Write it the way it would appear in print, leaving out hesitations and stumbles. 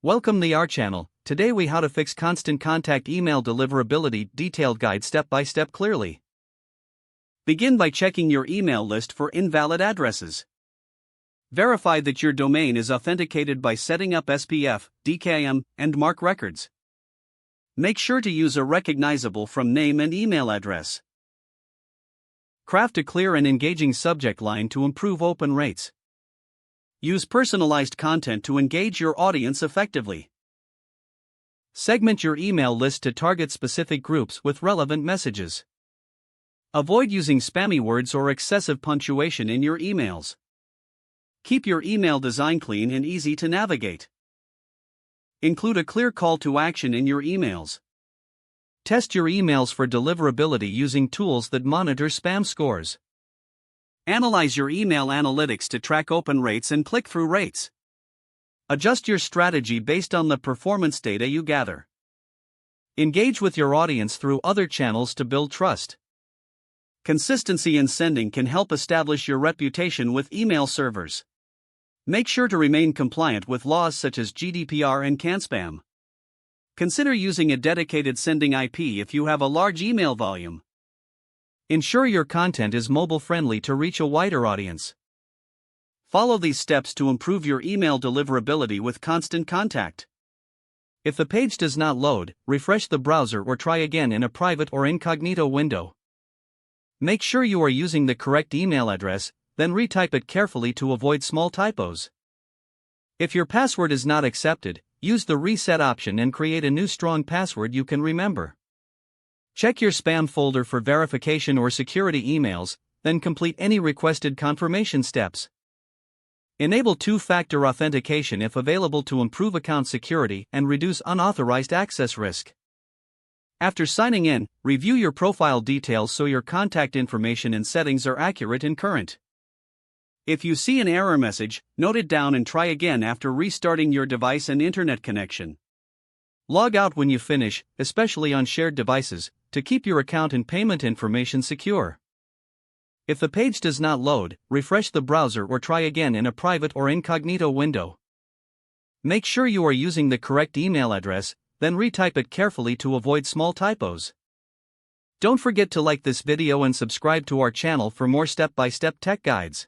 Welcome to our channel. Today we how to fix constant contact email deliverability detailed guide step by step clearly. Begin by checking your email list for invalid addresses. Verify that your domain is authenticated by setting up SPF, DKIM, and MARC records. Make sure to use a recognizable from name and email address. Craft a clear and engaging subject line to improve open rates. Use personalized content to engage your audience effectively. Segment your email list to target specific groups with relevant messages. Avoid using spammy words or excessive punctuation in your emails. Keep your email design clean and easy to navigate. Include a clear call to action in your emails. Test your emails for deliverability using tools that monitor spam scores. Analyze your email analytics to track open rates and click-through rates. Adjust your strategy based on the performance data you gather. Engage with your audience through other channels to build trust. Consistency in sending can help establish your reputation with email servers. Make sure to remain compliant with laws such as GDPR and CAN-SPAM. Consider using a dedicated sending IP if you have a large email volume. Ensure your content is mobile-friendly to reach a wider audience. Follow these steps to improve your email deliverability with constant contact. If the page does not load, refresh the browser or try again in a private or incognito window. Make sure you are using the correct email address, then retype it carefully to avoid small typos. If your password is not accepted, use the reset option and create a new strong password you can remember. Check your spam folder for verification or security emails, then complete any requested confirmation steps. Enable two-factor authentication if available to improve account security and reduce unauthorized access risk. After signing in, review your profile details so your contact information and settings are accurate and current. If you see an error message, note it down and try again after restarting your device and internet connection. Log out when you finish, especially on shared devices, to keep your account and payment information secure. If the page does not load, refresh the browser or try again in a private or incognito window. Make sure you are using the correct email address, then retype it carefully to avoid small typos. Don't forget to like this video and subscribe to our channel for more step-by-step tech guides.